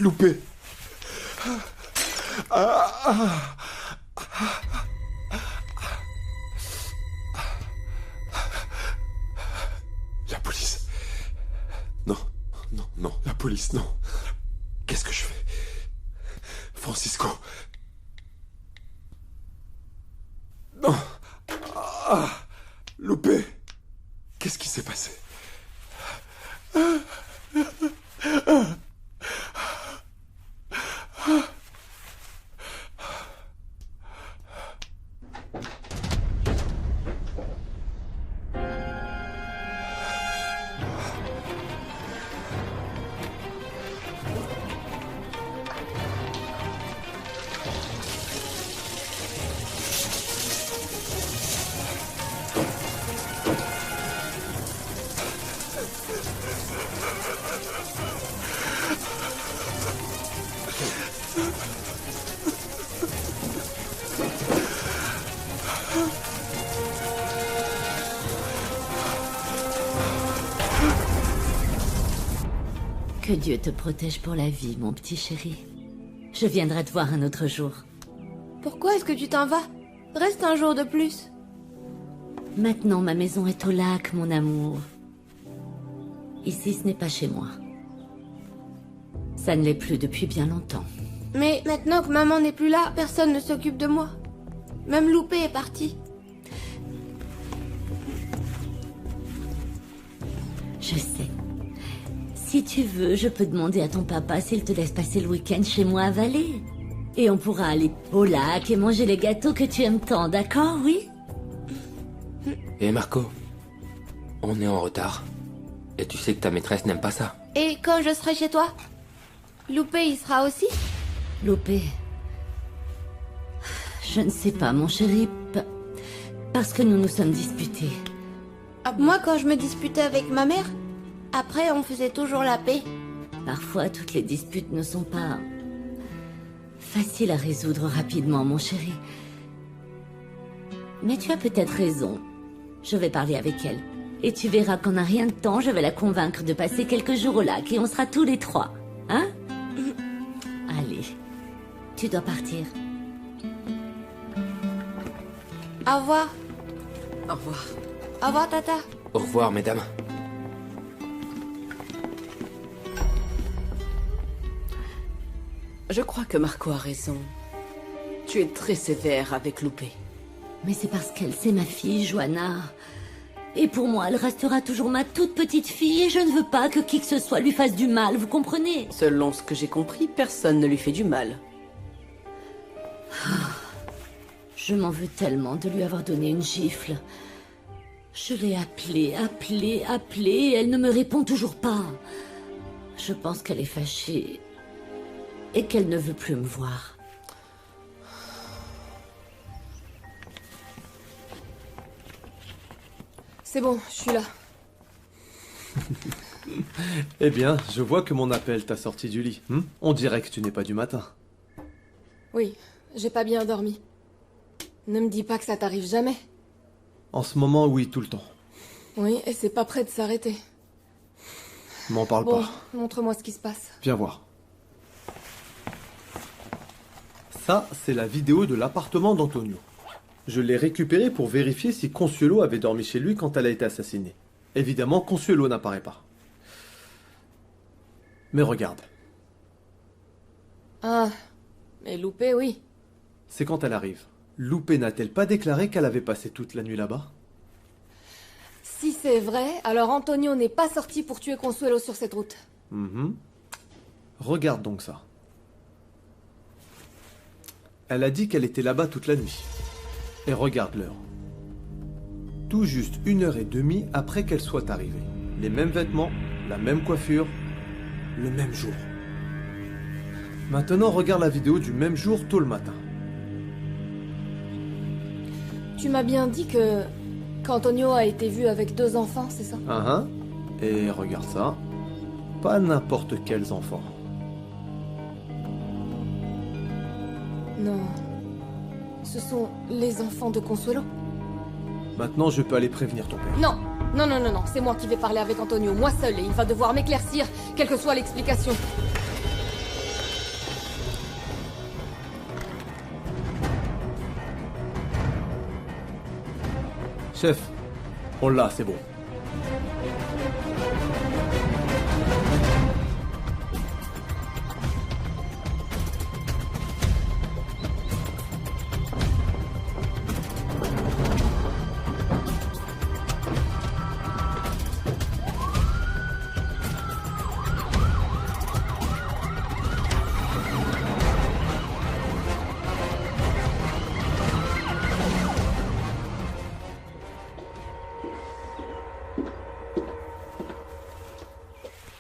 Loupé. La police. Non, non, non, la police, non. Qu'est-ce que je fais? Francisco. Non. Loupé. Qu'est-ce qui s'est passé? Que Dieu te protège pour la vie, mon petit chéri. Je viendrai te voir un autre jour. Pourquoi est-ce que tu t'en vas? Reste un jour de plus. Maintenant, ma maison est au lac, mon amour. Ici, ce n'est pas chez moi. Ça ne l'est plus depuis bien longtemps. Mais maintenant que maman n'est plus là, personne ne s'occupe de moi. Même Loupé est parti. Je sais. Si tu veux, je peux demander à ton papa s'il te laisse passer le week-end chez moi à Valais. Et on pourra aller au lac et manger les gâteaux que tu aimes tant, d'accord, oui? Et Marco, on est en retard. Et tu sais que ta maîtresse n'aime pas ça. Et quand je serai chez toi, Loupé y sera aussi? Loupé. Je ne sais pas, mon chéri. Parce que nous nous sommes disputés. Moi, quand je me disputais avec ma mère, après, on faisait toujours la paix. Parfois, toutes les disputes ne sont pas faciles à résoudre rapidement, mon chéri. Mais tu as peut-être raison. Je vais parler avec elle. Et tu verras qu'en un rien de temps, je vais la convaincre de passer quelques jours au lac et on sera tous les trois. Hein? Allez, tu dois partir. Au revoir. Au revoir. Au revoir, Tata. Au revoir, mesdames. Je crois que Marco a raison. Tu es très sévère avec Loupé. Mais c'est parce qu'elle, c'est ma fille, Johanna. Et pour moi, elle restera toujours ma toute petite fille et je ne veux pas que qui que ce soit lui fasse du mal, vous comprenez? Selon ce que j'ai compris, personne ne lui fait du mal. Je m'en veux tellement de lui avoir donné une gifle. Je l'ai appelée, et elle ne me répond toujours pas. Je pense qu'elle est fâchée et qu'elle ne veut plus me voir. C'est bon, je suis là. Eh bien, je vois que mon appel t'a sorti du lit. On dirait que tu n'es pas du matin. Oui, j'ai pas bien dormi. Ne me dis pas que ça t'arrive jamais. En ce moment, oui, tout le temps. Oui, et c'est pas prêt de s'arrêter. M'en parle Bon, pas. montre-moi ce qui se passe. Viens voir. Ça, c'est la vidéo de l'appartement d'Antonio. Je l'ai récupérée pour vérifier si Consuelo avait dormi chez lui quand elle a été assassinée. Évidemment, Consuelo n'apparaît pas. Mais regarde. Ah, mais Loupé, oui. C'est quand elle arrive. Loupé n'a-t-elle pas déclaré qu'elle avait passé toute la nuit là-bas? Si c'est vrai, alors Antonio n'est pas sorti pour tuer Consuelo sur cette route. Regarde donc ça. Elle a dit qu'elle était là-bas toute la nuit. Et regarde l'heure. Tout juste 1h30 après qu'elle soit arrivée. Les mêmes vêtements, la même coiffure, le même jour. Maintenant, regarde la vidéo du même jour tôt le matin. Tu m'as bien dit qu'Antonio a été vu avec 2 enfants, c'est ça? Et regarde ça. Pas n'importe quels enfants. Non. Ce sont les enfants de Consuelo. Maintenant, je peux aller prévenir ton père. Non, non, non, non, non, c'est moi qui vais parler avec Antonio, moi seul, et il va devoir m'éclaircir, quelle que soit l'explication. Chef, on l'a, c'est bon.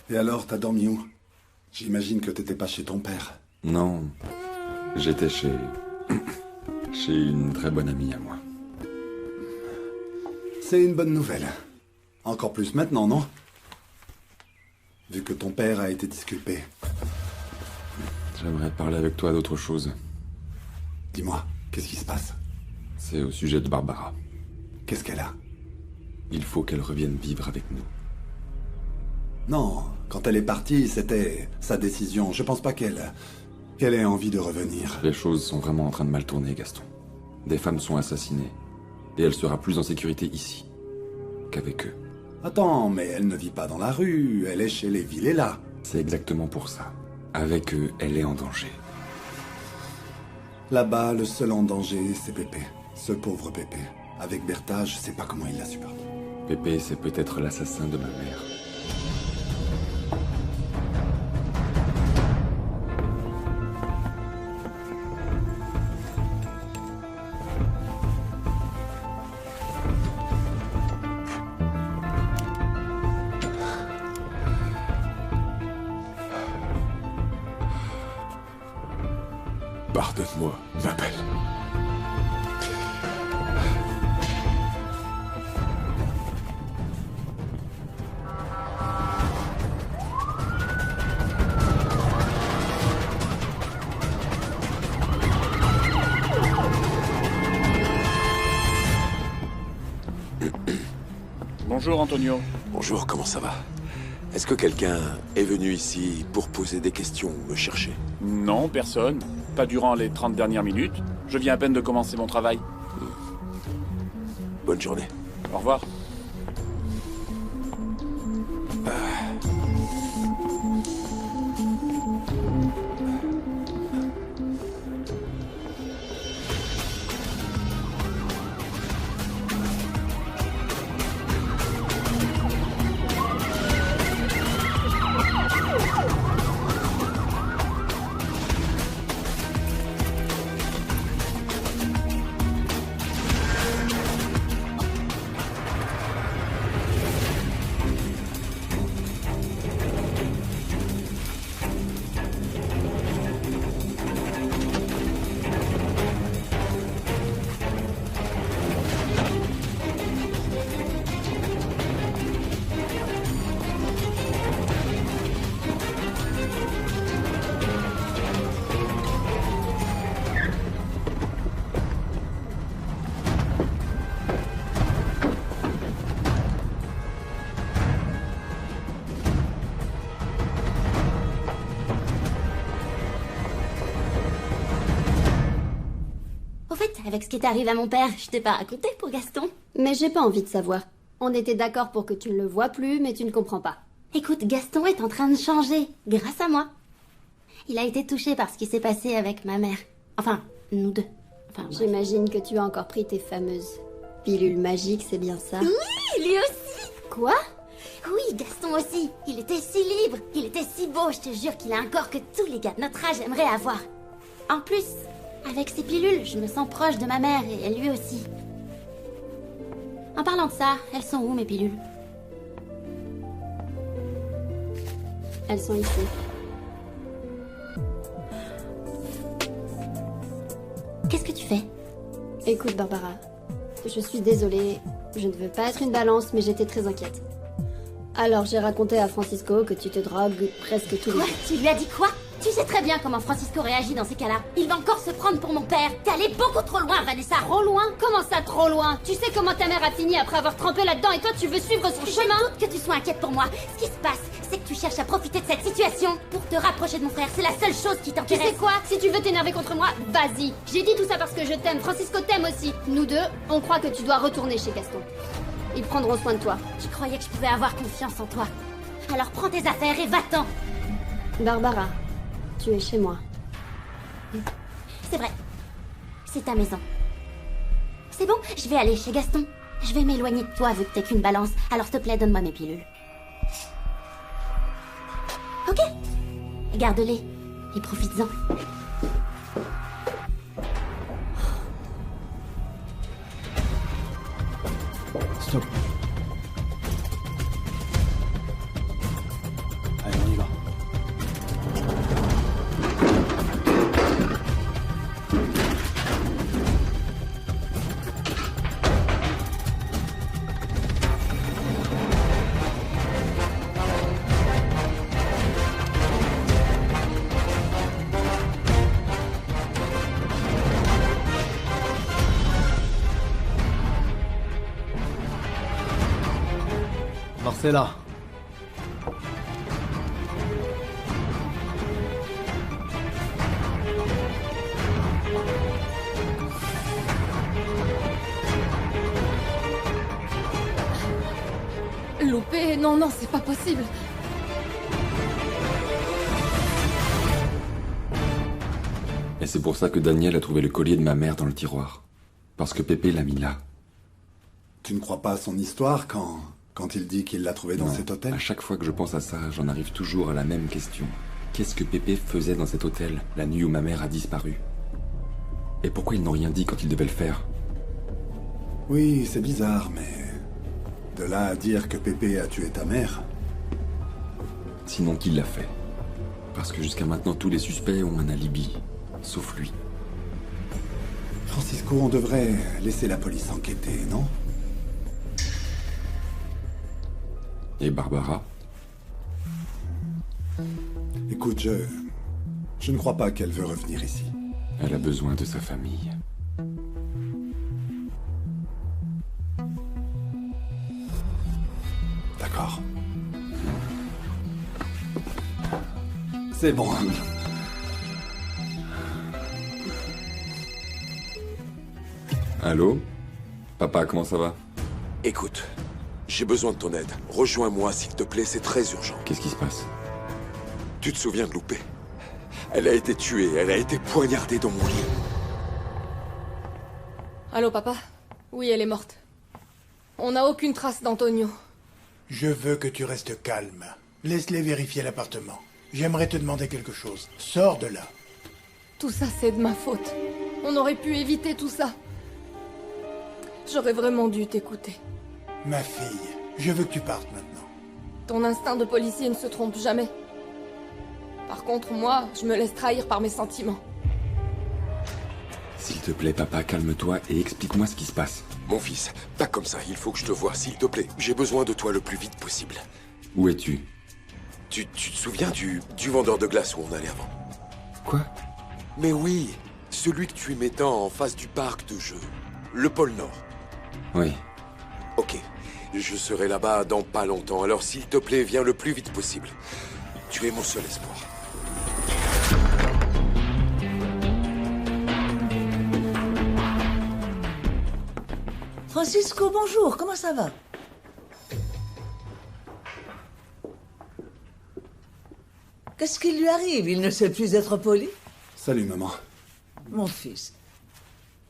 Et alors, t'as dormi où? J'imagine que t'étais pas chez ton père. Non, j'étais chez... chez une très bonne amie à moi. C'est une bonne nouvelle. Encore plus maintenant, non? Vu que ton père a été disculpé. J'aimerais parler avec toi d'autre chose. Dis-moi, qu'est-ce qui se passe? C'est au sujet de Barbara. Qu'est-ce qu'elle a? Il faut qu'elle revienne vivre avec nous. Non, quand elle est partie, c'était sa décision. Je pense pas qu'elle ait envie de revenir. Les choses sont vraiment en train de mal tourner, Gaston. Des femmes sont assassinées. Et elle sera plus en sécurité ici qu'avec eux. Attends, mais elle ne vit pas dans la rue, elle est chez les Villela. C'est exactement pour ça. Avec eux, elle est en danger. Là-bas, le seul en danger, c'est Pépé. Ce pauvre Pépé. Avec Bertha, je sais pas comment il la supporte. Pépé, c'est peut-être l'assassin de ma mère. Pardonne-moi, ma belle. Bonjour Antonio. Bonjour, comment ça va? Est-ce que quelqu'un est venu ici pour poser des questions ou me chercher? Non, personne. Pas durant les 30 dernières minutes. Je viens à peine de commencer mon travail. Bonne journée. Au revoir. Avec ce qui est arrivé à mon père, je t'ai pas raconté pour Gaston. Mais j'ai pas envie de savoir. On était d'accord pour que tu ne le vois plus, mais tu ne comprends pas. Écoute, Gaston est en train de changer, grâce à moi. Il a été touché par ce qui s'est passé avec ma mère. Enfin, nous deux. Enfin, j'imagine que tu as encore pris tes fameuses pilules magiques, c'est bien ça? Oui, lui aussi. Quoi? Oui, Gaston aussi. Il était si libre, il était si beau, je te jure qu'il a un corps que tous les gars de notre âge aimeraient avoir. En plus, avec ces pilules, je me sens proche de ma mère et lui aussi. En parlant de ça, elles sont où mes pilules? Elles sont ici. Qu'est-ce que tu fais? Écoute, Barbara, je suis désolée, je ne veux pas être une balance, mais j'étais très inquiète. Alors j'ai raconté à Francisco que tu te drogues presque tous les jours. Quoi? Tu lui as dit quoi? Tu sais très bien comment Francisco réagit dans ces cas-là. Il va encore se prendre pour mon père. T'es allé beaucoup trop loin, Vanessa. Trop loin? Comment ça, trop loin? Tu sais comment ta mère a fini après avoir trempé là-dedans et toi, tu veux suivre son chemin? Je doute que tu sois inquiète pour moi. Ce qui se passe, c'est que tu cherches à profiter de cette situation pour te rapprocher de mon frère. C'est la seule chose qui Tu t'intéresse. sais quoi? Si tu veux t'énerver contre moi, vas-y. J'ai dit tout ça parce que je t'aime. Francisco t'aime aussi. Nous deux, on croit que tu dois retourner chez Gaston. Ils prendront soin de toi. Je croyais que je pouvais avoir confiance en toi. Alors prends tes affaires et va-t'en. Barbara, tu es chez moi. C'est vrai. C'est ta maison. C'est bon, je vais aller chez Gaston. Je vais m'éloigner de toi vu que t'es qu'une balance. Alors s'il te plaît, donne-moi mes pilules. Ok. Garde-les. Et profites-en. Stop. Allez, on y va. Marcella. Loupé, non, non, c'est pas possible. Et c'est pour ça que Daniel a trouvé le collier de ma mère dans le tiroir. Parce que Pépé l'a mis là. Tu ne crois pas à son histoire quand il dit qu'il l'a trouvé dans Non, cet hôtel? À chaque fois que je pense à ça, j'en arrive toujours à la même question. Qu'est-ce que Pépé faisait dans cet hôtel, la nuit où ma mère a disparu? Et pourquoi ils n'ont rien dit quand ils devaient le faire? Oui, c'est bizarre, mais... De là à dire que Pépé a tué ta mère... Sinon, qui l'a fait? Parce que jusqu'à maintenant, tous les suspects ont un alibi. Sauf lui. Francisco, on devrait laisser la police enquêter, non? Et Barbara? Écoute, je ne crois pas qu'elle veut revenir ici. Elle a besoin de sa famille. D'accord. C'est bon. Allô? Papa, comment ça va? Écoute, j'ai besoin de ton aide. Rejoins-moi, s'il te plaît, c'est très urgent. Qu'est-ce qui se passe? Tu te souviens de Loupé? Elle a été tuée, elle a été poignardée dans mon lit. Allô, papa? Oui, elle est morte. On n'a aucune trace d'Antonio. Je veux que tu restes calme. Laisse-les vérifier l'appartement. J'aimerais te demander quelque chose. Sors de là. Tout ça, c'est de ma faute. On aurait pu éviter tout ça. J'aurais vraiment dû t'écouter. Ma fille, je veux que tu partes maintenant. Ton instinct de policier ne se trompe jamais. Par contre, moi, je me laisse trahir par mes sentiments. S'il te plaît, papa, calme-toi et explique-moi ce qui se passe. Mon fils, pas comme ça, il faut que je te voie, s'il te plaît. J'ai besoin de toi le plus vite possible. Où es-tu? Tu te souviens du vendeur de glace où on allait avant? Quoi? Mais oui, celui que tu y mettais en face du parc de jeux. Le pôle Nord. Oui. Ok, je serai là-bas dans pas longtemps, alors s'il te plaît, viens le plus vite possible. Tu es mon seul espoir. Francisco, bonjour, comment ça va? Qu'est-ce qui lui arrive? Il ne sait plus être poli? Salut, maman. Mon fils,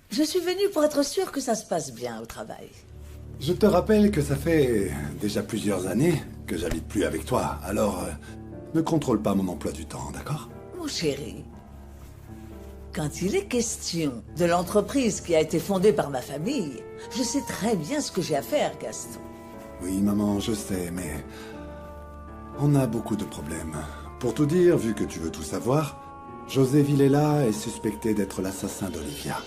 je suis venue pour être sûre que ça se passe bien au travail. Je te rappelle que ça fait déjà plusieurs années que j'habite plus avec toi, alors ne contrôle pas mon emploi du temps, d'accord? Mon chéri, quand il est question de l'entreprise qui a été fondée par ma famille, je sais très bien ce que j'ai à faire, Gaston. Oui, maman, je sais, mais... on a beaucoup de problèmes. Pour tout dire, vu que tu veux tout savoir, José Villela est suspecté d'être l'assassin d'Olivia.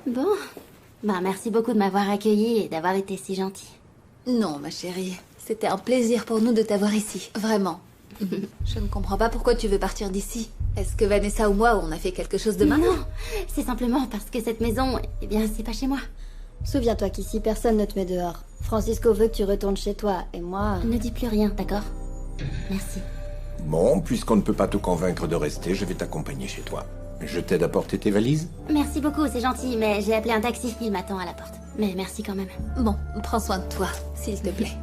Bon, Ben, merci beaucoup de m'avoir accueilli et d'avoir été si gentil. Non, ma chérie. C'était un plaisir pour nous de t'avoir ici. Vraiment. Je ne comprends pas pourquoi tu veux partir d'ici. Est-ce que Vanessa ou moi, on a fait quelque chose de mal? Non, c'est simplement parce que cette maison, eh bien, c'est pas chez moi. Souviens-toi qu'ici, personne ne te met dehors. Francisco veut que tu retournes chez toi, et moi... Ne dis plus rien, d'accord? Merci. Bon, puisqu'on ne peut pas te convaincre de rester, je vais t'accompagner chez toi. Je t'aide à porter tes valises? Merci beaucoup, c'est gentil, mais j'ai appelé un taxi. Il m'attend à la porte. Mais merci quand même. Bon, prends soin de toi, s'il te plaît.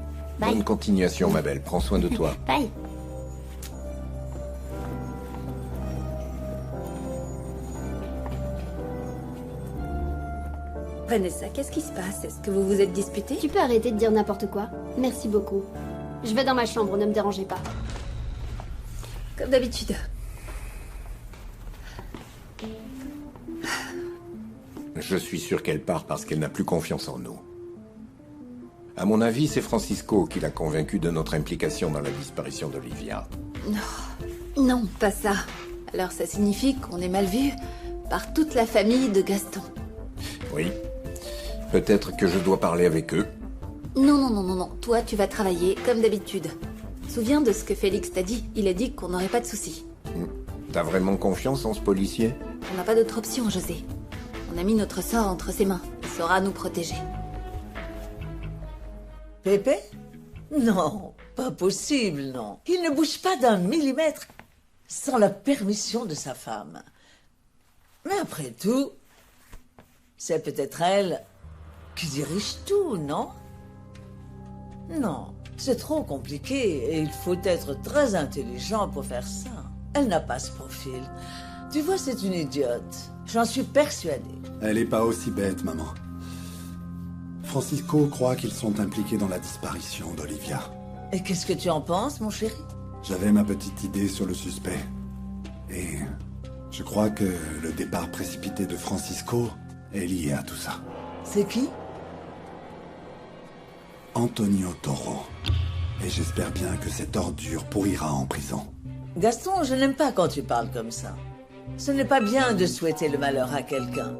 Bye. Bonne continuation, ma belle. Prends soin de toi. Bye. Vanessa, qu'est-ce qui se passe? Est-ce que vous vous êtes disputés? Tu peux arrêter de dire n'importe quoi? Merci beaucoup. Je vais dans ma chambre, ne me dérangez pas. Comme d'habitude. Je suis sûr qu'elle part parce qu'elle n'a plus confiance en nous. À mon avis, c'est Francisco qui l'a convaincu de notre implication dans la disparition d'Olivia. Non, pas ça. Alors ça signifie qu'on est mal vu par toute la famille de Gaston. Oui. Peut-être que je dois parler avec eux. Non. Toi, tu vas travailler comme d'habitude. Souviens de ce que Félix t'a dit. Il a dit qu'on n'aurait pas de soucis. T'as vraiment confiance en ce policier? On n'a pas d'autre option, José. On a mis notre sort entre ses mains. Il saura nous protéger. Pépé? Non, pas possible, non. Il ne bouge pas d'un millimètre sans la permission de sa femme. Mais après tout, c'est peut-être elle qui dirige tout, non? Non, c'est trop compliqué et il faut être très intelligent pour faire ça. Elle n'a pas ce profil. Tu vois, c'est une idiote. J'en suis persuadée. Elle est pas aussi bête, maman. Francisco croit qu'ils sont impliqués dans la disparition d'Olivia. Et qu'est-ce que tu en penses, mon chéri? J'avais ma petite idée sur le suspect. Et je crois que le départ précipité de Francisco est lié à tout ça. C'est qui? Antonio Toro. Et j'espère bien que cette ordure pourrira en prison. Gaston, je n'aime pas quand tu parles comme ça. Ce n'est pas bien de souhaiter le malheur à quelqu'un.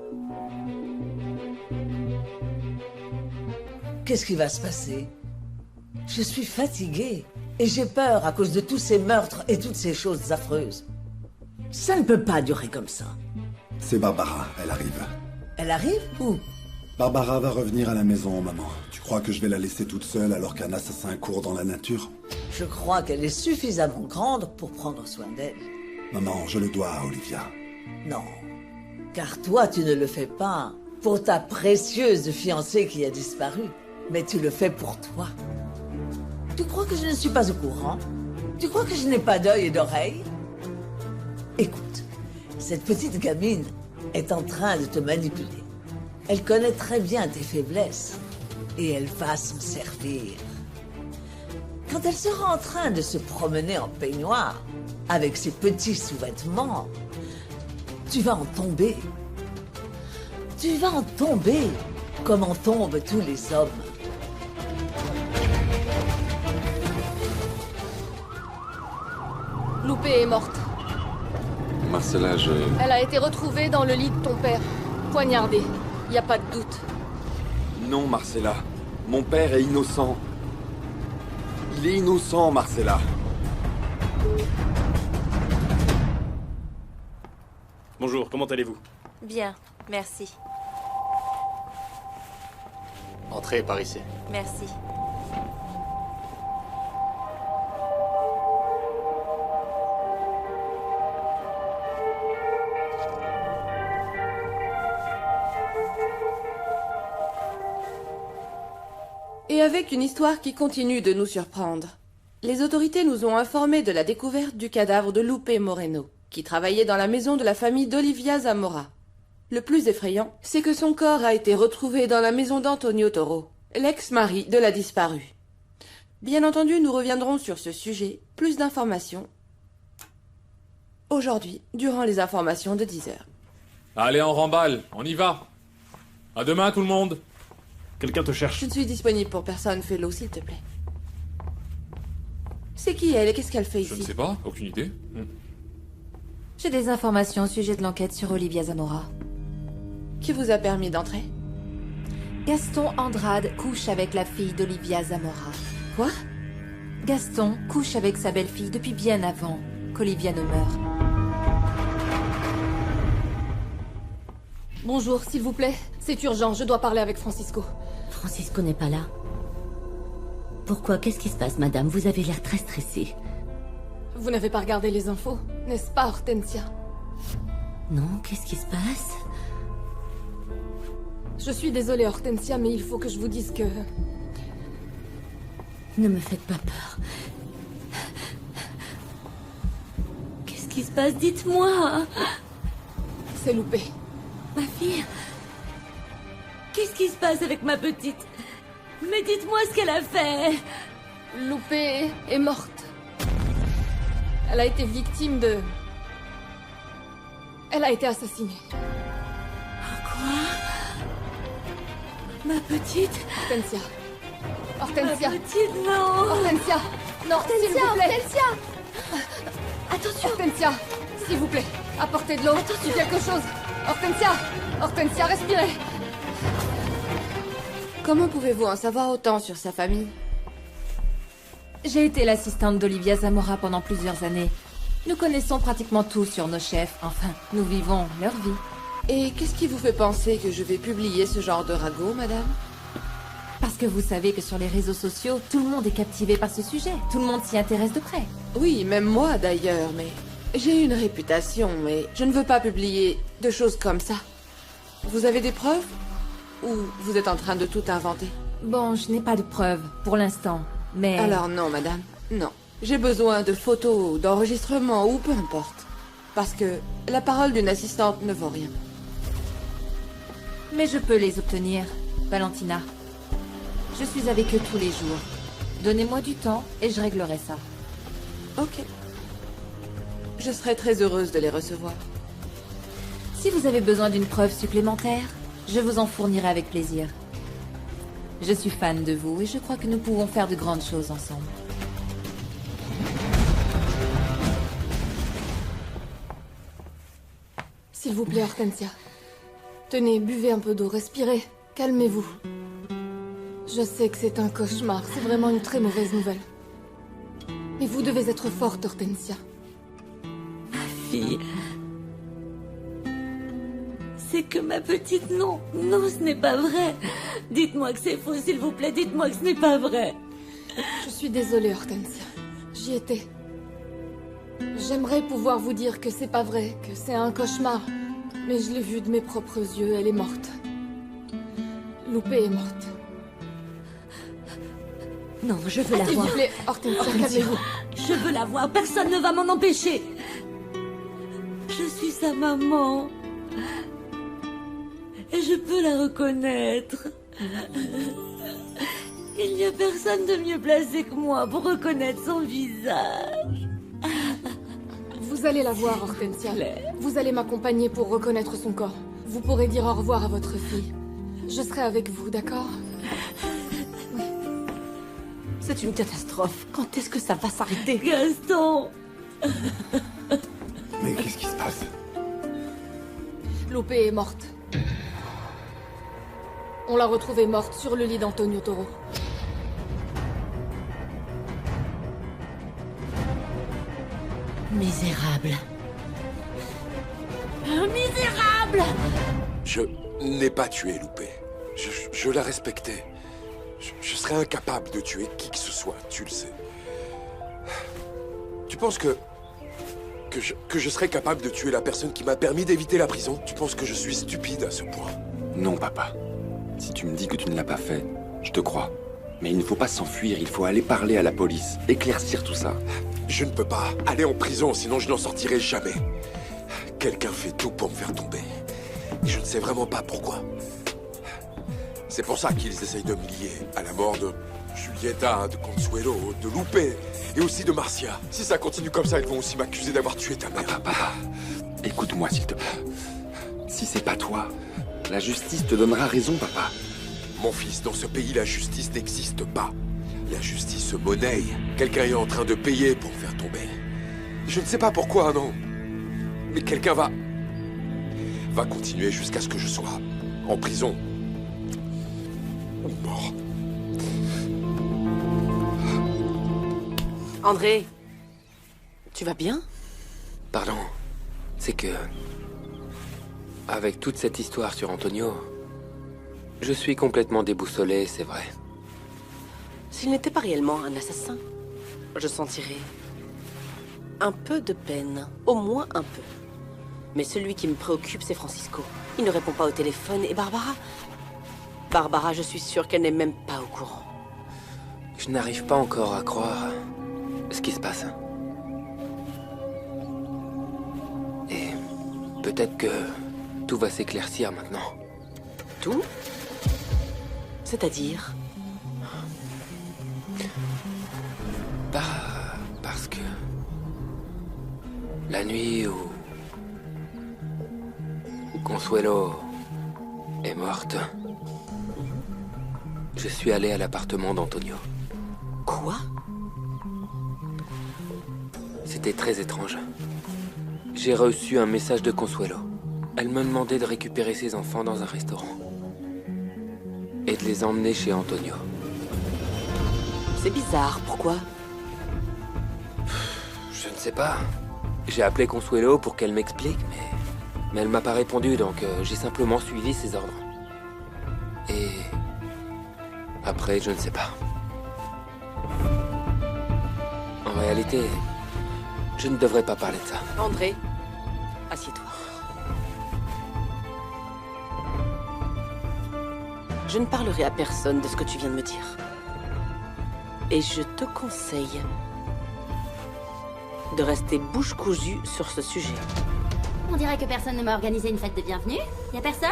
Qu'est-ce qui va se passer? Je suis fatiguée et j'ai peur à cause de tous ces meurtres et toutes ces choses affreuses. Ça ne peut pas durer comme ça. C'est Barbara, elle arrive. Elle arrive? Où? Barbara va revenir à la maison, maman. Tu crois que je vais la laisser toute seule alors qu'un assassin court dans la nature? Je crois qu'elle est suffisamment grande pour prendre soin d'elle. Maman, je le dois à Olivia. Non, car toi tu ne le fais pas pour ta précieuse fiancée qui a disparu, mais tu le fais pour toi. Tu crois que je ne suis pas au courant? Tu crois que je n'ai pas d'œil et d'oreille? Écoute, cette petite gamine est en train de te manipuler. Elle connaît très bien tes faiblesses et elle va s'en servir. Quand elle sera en train de se promener en peignoir avec ses petits sous-vêtements, tu vas en tomber. Tu vas en tomber comme en tombent tous les hommes. Loupé est morte. Marcella, Elle a été retrouvée dans le lit de ton père, poignardée. Y a pas de doute. Non, Marcella. Mon père est innocent. Il est innocent, Marcella. Bonjour, comment allez-vous? Bien, merci. Entrez par ici. Merci. Et avec une histoire qui continue de nous surprendre. Les autorités nous ont informés de la découverte du cadavre de Lupe Moreno, qui travaillait dans la maison de la famille d'Olivia Zamora. Le plus effrayant, c'est que son corps a été retrouvé dans la maison d'Antonio Toro, l'ex-mari de la disparue. Bien entendu, nous reviendrons sur ce sujet, plus d'informations, aujourd'hui, durant les informations de 10h. Allez, on remballe, on y va. À demain, tout le monde. Quelqu'un te cherche. Je ne suis disponible pour personne, fais-le, s'il te plaît. C'est qui elle et qu'est-ce qu'elle fait ici? Je ne sais pas, aucune idée. J'ai des informations au sujet de l'enquête sur Olivia Zamora. Qui vous a permis d'entrer? Gaston Andrade couche avec la fille d'Olivia Zamora. Quoi? Gaston couche avec sa belle-fille depuis bien avant qu'Olivia ne meure. Bonjour, s'il vous plaît. C'est urgent, je dois parler avec Francisco. Francisco n'est pas là. Pourquoi? Qu'est-ce qui se passe, madame? Vous avez l'air très stressée. Vous n'avez pas regardé les infos, n'est-ce pas, Hortensia? Non, qu'est-ce qui se passe? Je suis désolée, Hortensia, mais il faut que je vous dise que... Ne me faites pas peur. Qu'est-ce qui se passe? Dites-moi. C'est loupé. Ma fille? Qu'est-ce qui se passe avec ma petite? Mais dites-moi ce qu'elle a fait. Loupé est morte. Elle a été victime de... Elle a été assassinée. Quoi? Ma petite? Hortensia. Hortensia. Ma petite, non. Hortensia. Non, s'il vous plaît. Hortensia. Attention. Hortensia, s'il vous plaît. Apportez de l'eau. Attention. Quelque chose. Hortensia. Hortensia, respirez. Comment pouvez-vous en savoir autant sur sa famille? J'ai été l'assistante d'Olivia Zamora pendant plusieurs années. Nous connaissons pratiquement tout sur nos chefs. Enfin, nous vivons leur vie. Et qu'est-ce qui vous fait penser que je vais publier ce genre de ragot, madame? Parce que vous savez que sur les réseaux sociaux, tout le monde est captivé par ce sujet. Tout le monde s'y intéresse de près. Oui, même moi d'ailleurs, mais... J'ai une réputation, mais je ne veux pas publier de choses comme ça. Vous avez des preuves? Ou vous êtes en train de tout inventer? Bon, je n'ai pas de preuves, pour l'instant, mais... Alors non, madame, non. J'ai besoin de photos, d'enregistrements ou peu importe. Parce que la parole d'une assistante ne vaut rien. Mais je peux les obtenir, Valentina. Je suis avec eux tous les jours. Donnez-moi du temps et je réglerai ça. Ok. Je serai très heureuse de les recevoir. Si vous avez besoin d'une preuve supplémentaire, je vous en fournirai avec plaisir. Je suis fan de vous et je crois que nous pouvons faire de grandes choses ensemble. S'il vous plaît, Hortensia. Tenez, buvez un peu d'eau, respirez. Calmez-vous. Je sais que c'est un cauchemar, c'est vraiment une très mauvaise nouvelle. Mais vous devez être forte, Hortensia. Ma fille... C'est que ma petite... Non, non, ce n'est pas vrai. Dites-moi que c'est faux, s'il vous plaît, dites-moi que ce n'est pas vrai. Je suis désolée, Hortensia. J'y étais. J'aimerais pouvoir vous dire que c'est pas vrai, que c'est un cauchemar. Mais je l'ai vue de mes propres yeux, elle est morte. Loupé est morte. Non, je veux la S'il voir. vous plaît, Hortensia, calmez-vous. Je veux la voir, personne ne va m'en empêcher. Je suis sa maman. Et je peux la reconnaître. Il n'y a personne de mieux placé que moi pour reconnaître son visage. Vous allez la voir, Hortensia. Vous allez m'accompagner pour reconnaître son corps. Vous pourrez dire au revoir à votre fille. Je serai avec vous, d'accord? C'est une catastrophe. Quand est-ce que ça va s'arrêter? Gaston! Mais qu'est-ce qui se passe? Loupé est morte. On l'a retrouvée morte sur le lit d'Antonio Toro. Misérable. Misérable! Je n'ai pas tué Loupé. Je la respectais. Je serais incapable de tuer qui que ce soit, tu le sais. Tu penses que je serais capable de tuer la personne qui m'a permis d'éviter la prison? Tu penses que je suis stupide à ce point? Non, papa. Si tu me dis que tu ne l'as pas fait, je te crois. Mais il ne faut pas s'enfuir, il faut aller parler à la police, éclaircir tout ça. Je ne peux pas aller en prison, sinon je n'en sortirai jamais. Quelqu'un fait tout pour me faire tomber. Et je ne sais vraiment pas pourquoi. C'est pour ça qu'ils essayent de me lier à la mort de Julieta, de Consuelo, de Loupé, et aussi de Marcia. Si ça continue comme ça, ils vont aussi m'accuser d'avoir tué ta mère. Papa, écoute-moi s'il te plaît. Si c'est pas toi, la justice te donnera raison, papa. Mon fils, dans ce pays, la justice n'existe pas. La justice se monnaie. Quelqu'un est en train de payer pour me faire tomber. Je ne sais pas pourquoi, non. Mais quelqu'un va continuer jusqu'à ce que je sois en prison. mort. André, tu vas bien? Pardon, c'est que... Avec toute cette histoire sur Antonio, je suis complètement déboussolé, c'est vrai. S'il n'était pas réellement un assassin, je sentirais un peu de peine, au moins un peu. Mais celui qui me préoccupe, c'est Francisco. Il ne répond pas au téléphone. Et Barbara? Barbara, je suis sûre qu'elle n'est même pas au courant. Je n'arrive pas encore à croire ce qui se passe. Et peut-être que tout va s'éclaircir maintenant. Tout? C'est-à-dire? Parce que... La nuit où Consuelo est morte, je suis allé à l'appartement d'Antonio. Quoi? C'était très étrange. J'ai reçu un message de Consuelo. Elle me demandait de récupérer ses enfants dans un restaurant. Et de les emmener chez Antonio. C'est bizarre, pourquoi? Je ne sais pas. J'ai appelé Consuelo pour qu'elle m'explique, mais elle m'a pas répondu, donc j'ai simplement suivi ses ordres. Et... après, je ne sais pas. En réalité, je ne devrais pas parler de ça. André, assieds-toi. Je ne parlerai à personne de ce que tu viens de me dire. Et je te conseille de rester bouche cousue sur ce sujet. On dirait que personne ne m'a organisé une fête de bienvenue. Y a personne?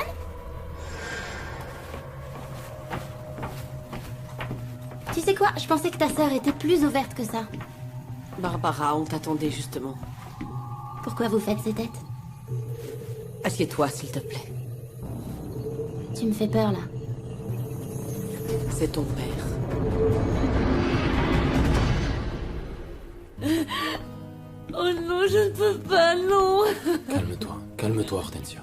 Tu sais quoi? Je pensais que ta sœur était plus ouverte que ça. Barbara, on t'attendait justement. Pourquoi vous faites ces têtes? Assieds-toi, s'il te plaît. Tu me fais peur, là. C'est ton père. Oh non, je ne peux pas, non. Calme-toi, Hortensia.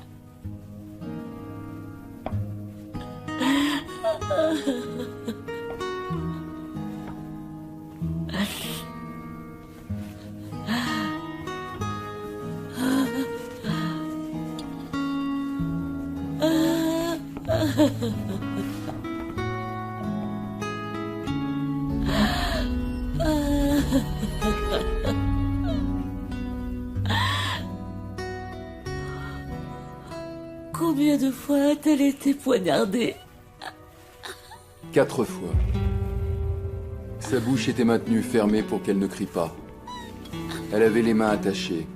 Combien de fois a-t-elle été poignardée? 4 fois. Sa bouche était maintenue fermée pour qu'elle ne crie pas. Elle avait les mains attachées.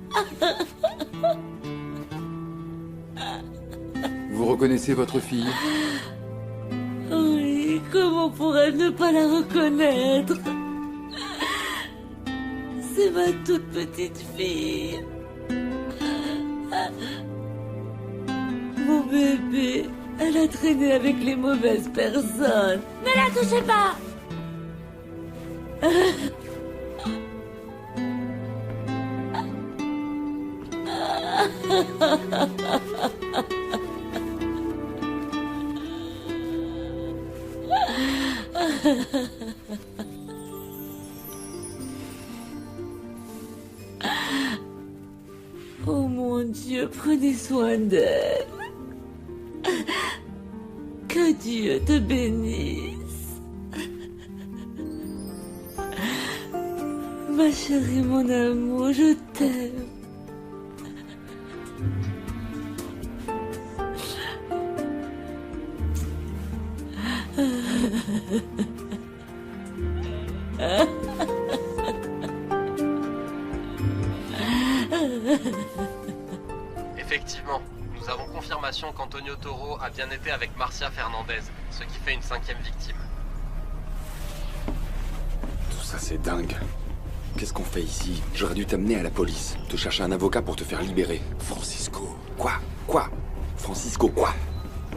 Vous reconnaissez votre fille? Oui, comment pourrais-je ne pas la reconnaître? C'est ma toute petite fille. Mon bébé, elle a traîné avec les mauvaises personnes. Ne la touchez pas! Oh mon Dieu, prenez soin d'elle. Que Dieu te bénisse. Ma chérie, mon amour, je t'aime. Effectivement, nous avons confirmation qu'Antonio Toro a bien été avec Marcia Fernandez, ce qui fait une 5e victime. Tout ça, c'est dingue. Qu'est-ce qu'on fait ici? J'aurais dû t'amener à la police, te chercher un avocat pour te faire libérer. Francisco. Quoi? Francisco, quoi?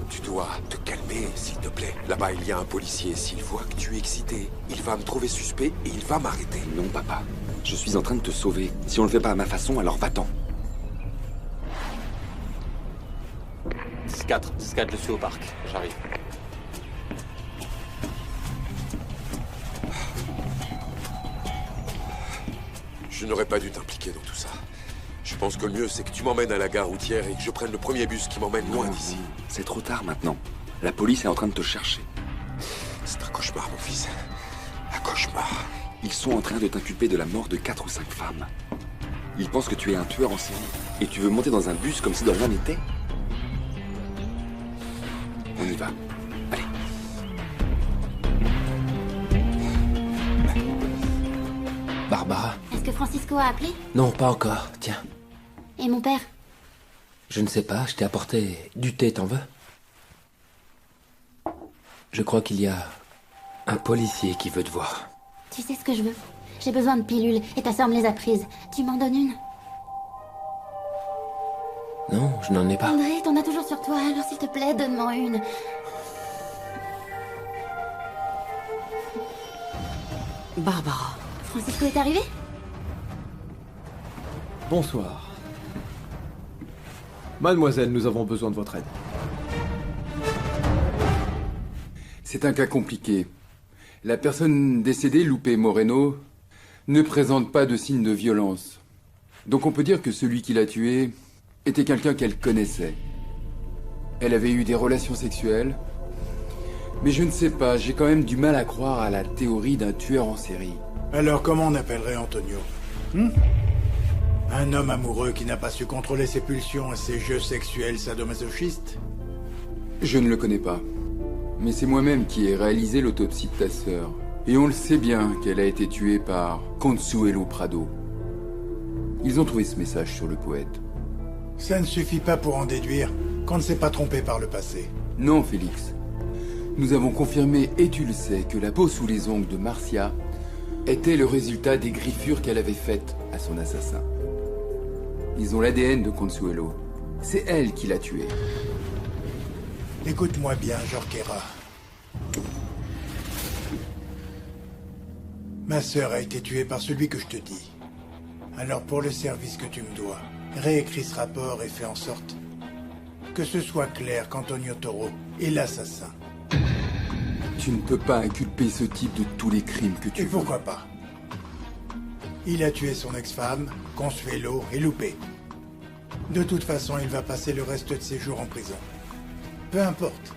Tu dois te calmer, s'il te plaît. Là-bas, il y a un policier. S'il voit que tu es excité, il va me trouver suspect et il va m'arrêter. Non, papa. Je suis en train de te sauver. Si on le fait pas à ma façon, alors va-t'en. 10-4, je suis au parc. J'arrive. Je n'aurais pas dû t'impliquer dans tout ça. Je pense que le mieux, c'est que tu m'emmènes à la gare routière et que je prenne le premier bus qui m'emmène loin d'ici. C'est trop tard maintenant. La police est en train de te chercher. C'est un cauchemar, mon fils. Un cauchemar. Ils sont en train de t'inculper de la mort de 4 ou 5 femmes. Ils pensent que tu es un tueur en série. Et tu veux monter dans un bus comme si de rien n'était? On y va. Allez. Barbara? Est-ce que Francisco a appelé? Non, pas encore. Tiens. Et mon père? Je ne sais pas, je t'ai apporté du thé, t'en veux? Je crois qu'il y a un policier qui veut te voir. Tu sais ce que je veux? J'ai besoin de pilules et ta sœur me les a prises. Tu m'en donnes une? Non, je n'en ai pas. André, t'en as toujours sur toi, alors s'il te plaît, donne-moi une. Barbara. Francisco est arrivé? Bonsoir. Mademoiselle, nous avons besoin de votre aide. C'est un cas compliqué. La personne décédée, Lupe Moreno, ne présente pas de signes de violence. Donc on peut dire que celui qui l'a tuée était quelqu'un qu'elle connaissait. Elle avait eu des relations sexuelles. Mais je ne sais pas, j'ai quand même du mal à croire à la théorie d'un tueur en série. Alors comment on appellerait Antonio? Un homme amoureux qui n'a pas su contrôler ses pulsions et ses jeux sexuels sadomasochistes? Je ne le connais pas. Mais c'est moi-même qui ai réalisé l'autopsie de ta sœur. Et on le sait bien qu'elle a été tuée par Consuelo Prado. Ils ont trouvé ce message sur le poète. Ça ne suffit pas pour en déduire qu'on ne s'est pas trompé par le passé. Non, Félix. Nous avons confirmé, et tu le sais, que la peau sous les ongles de Marcia était le résultat des griffures qu'elle avait faites à son assassin. Ils ont l'ADN de Consuelo. C'est elle qui l'a tué. Écoute-moi bien, Jorquera. Ma sœur a été tuée par celui que je te dis. Alors pour le service que tu me dois, réécris ce rapport et fais en sorte que ce soit clair qu'Antonio Toro est l'assassin. Tu ne peux pas inculper ce type de tous les crimes que tu veux. Et pourquoi pas? Il a tué son ex-femme, Consuelo et Lupe. De toute façon, il va passer le reste de ses jours en prison. Peu importe.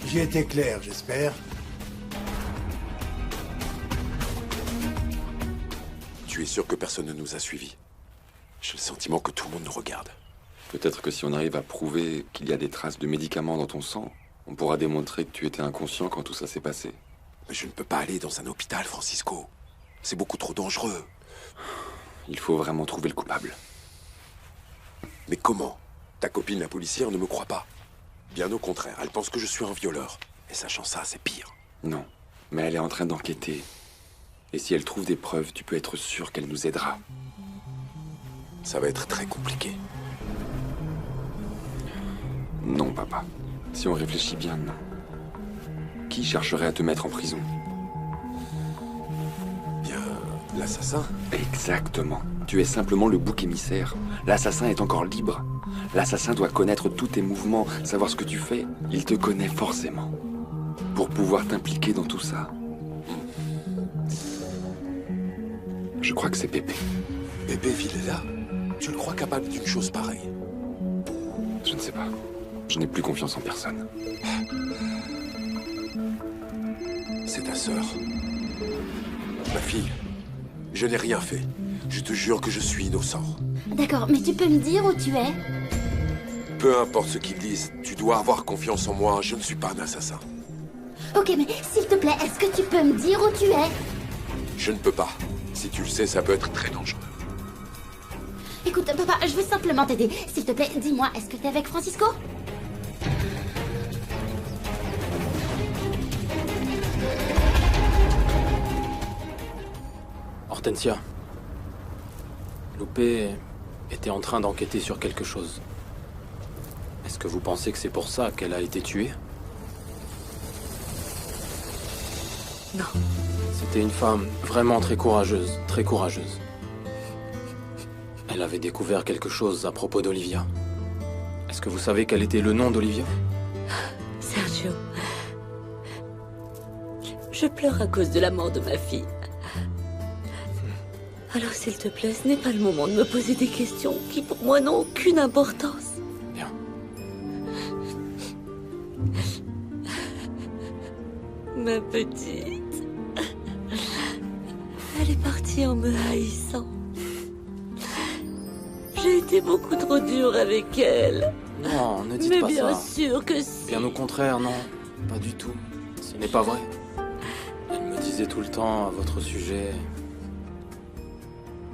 J'ai été clair, j'espère. Tu es sûr que personne ne nous a suivis? J'ai le sentiment que tout le monde nous regarde. Peut-être que si on arrive à prouver qu'il y a des traces de médicaments dans ton sang, on pourra démontrer que tu étais inconscient quand tout ça s'est passé. Mais je ne peux pas aller dans un hôpital, Francisco. C'est beaucoup trop dangereux. Il faut vraiment trouver le coupable. Mais comment? Ta copine, la policière, ne me croit pas. Bien au contraire, elle pense que je suis un violeur. Et sachant ça, c'est pire. Non, mais elle est en train d'enquêter. Et si elle trouve des preuves, tu peux être sûr qu'elle nous aidera. Ça va être très compliqué. Non, papa. Si on réfléchit bien, non. Qui chercherait à te mettre en prison? Bien, l'assassin? Exactement. Tu es simplement le bouc émissaire. L'assassin est encore libre. L'assassin doit connaître tous tes mouvements, savoir ce que tu fais. Il te connaît forcément. Pour pouvoir t'impliquer dans tout ça. Je crois que c'est Pépé. Pépé Villela? Tu le crois capable d'une chose pareille? Je ne sais pas. Je n'ai plus confiance en personne. C'est ta sœur. Ma fille, je n'ai rien fait. Je te jure que je suis innocent. D'accord, mais tu peux me dire où tu es? Peu importe ce qu'ils disent, tu dois avoir confiance en moi. Je ne suis pas un assassin. Ok, mais s'il te plaît, est-ce que tu peux me dire où tu es? Je ne peux pas. Si tu le sais, ça peut être très dangereux. Écoute, papa, je veux simplement t'aider. S'il te plaît, dis-moi, est-ce que t'es avec Francisco? Hortensia. Lupe était en train d'enquêter sur quelque chose. Est-ce que vous pensez que c'est pour ça qu'elle a été tuée? Non. C'était une femme vraiment très courageuse, très courageuse. Elle avait découvert quelque chose à propos d'Olivia. Est-ce que vous savez quel était le nom d'Olivia? Sergio. Je pleure à cause de la mort de ma fille. Alors s'il te plaît, ce n'est pas le moment de me poser des questions qui pour moi n'ont aucune importance. Bien. Ma petite. Elle est partie en me haïssant. J'ai été beaucoup trop dure avec elle. Non, ne dites Mais pas ça. bien sûr que si. Bien au contraire, non. Pas du tout. Ce n'est pas vrai. Elle me disait tout le temps à votre sujet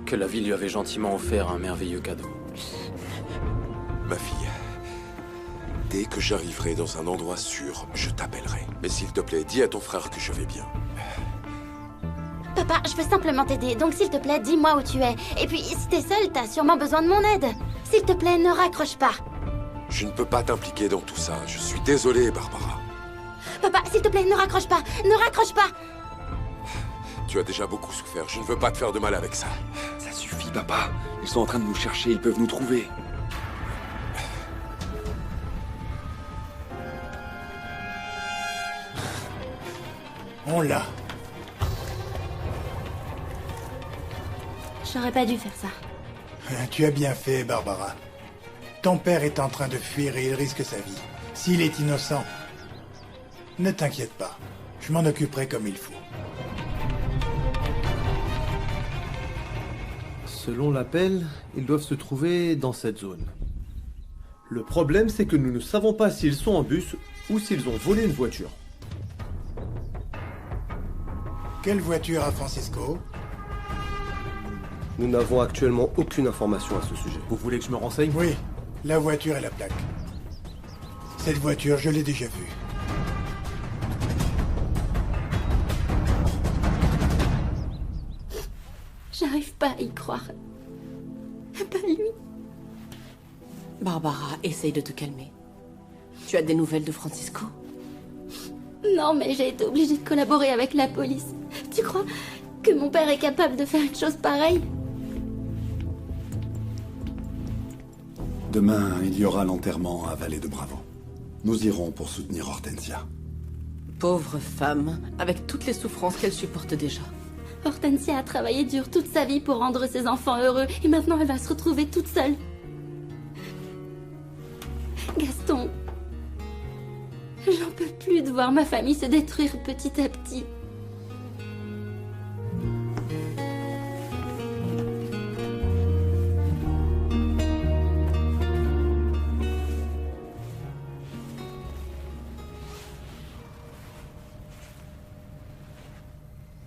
que la vie lui avait gentiment offert un merveilleux cadeau. Ma fille, dès que j'arriverai dans un endroit sûr, je t'appellerai. Mais s'il te plaît, dis à ton frère que je vais bien. Papa, je veux simplement t'aider, donc s'il te plaît, dis-moi où tu es. Et puis, si t'es seule, t'as sûrement besoin de mon aide. S'il te plaît, ne raccroche pas. Je ne peux pas t'impliquer dans tout ça. Je suis désolé, Barbara. Papa, s'il te plaît, ne raccroche pas. Ne raccroche pas. Tu as déjà beaucoup souffert. Je ne veux pas te faire de mal avec ça. Ça suffit, papa. Ils sont en train de nous chercher, ils peuvent nous trouver. On l'a. J'aurais pas dû faire ça. Tu as bien fait, Barbara. Ton père est en train de fuir et il risque sa vie. S'il est innocent, ne t'inquiète pas. Je m'en occuperai comme il faut. Selon l'appel, ils doivent se trouver dans cette zone. Le problème, c'est que nous ne savons pas s'ils sont en bus ou s'ils ont volé une voiture. Quelle voiture à Francisco? Nous n'avons actuellement aucune information à ce sujet. Vous voulez que je me renseigne? Oui, la voiture et la plaque. Cette voiture, je l'ai déjà vue. J'arrive pas à y croire. Pas lui. Barbara, essaye de te calmer. Tu as des nouvelles de Francisco? Non, mais j'ai été obligée de collaborer avec la police. Tu crois que mon père est capable de faire une chose pareille? Demain, il y aura l'enterrement à Vallée de Bravo. Nous irons pour soutenir Hortensia. Pauvre femme, avec toutes les souffrances qu'elle supporte déjà. Hortensia a travaillé dur toute sa vie pour rendre ses enfants heureux, et maintenant elle va se retrouver toute seule. Gaston, j'en peux plus de voir ma famille se détruire petit à petit.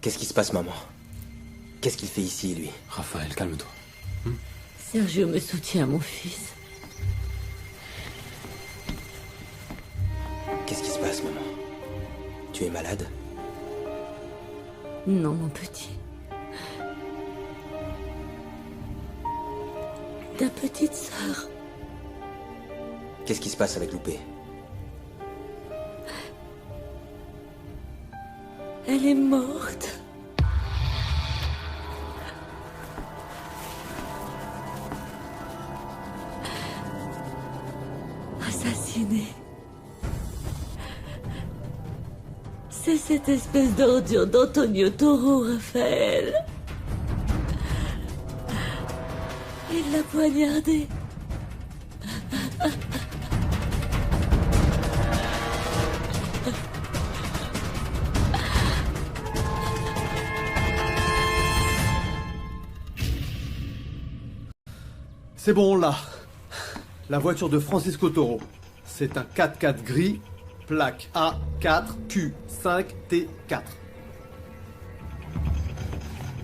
Qu'est-ce qui se passe, maman? Qu'est-ce qu'il fait ici, lui? Raphaël, calme-toi. Sergio me soutient, mon fils. Qu'est-ce qui se passe, maman? Tu es malade? Non, mon petit. Ta petite sœur. Qu'est-ce qui se passe avec Loupé? Elle est morte. Assassinée. C'est cette espèce d'ordure d'Antonio Toro, Raphaël. Il l'a poignardée. C'est bon, là. La voiture de Francisco Toro. C'est un 4x4 gris, plaque A4Q5T4.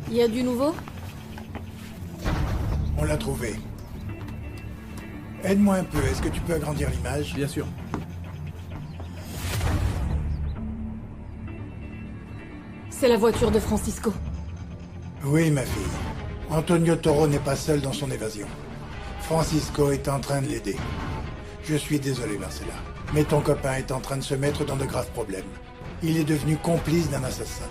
Il y a du nouveau? On l'a trouvé. Aide-moi un peu, est-ce que tu peux agrandir l'image? Bien sûr. C'est la voiture de Francisco. Oui, ma fille. Antonio Toro n'est pas seul dans son évasion. Francisco est en train de l'aider. Je suis désolé, Marcella, mais ton copain est en train de se mettre dans de graves problèmes. Il est devenu complice d'un assassin.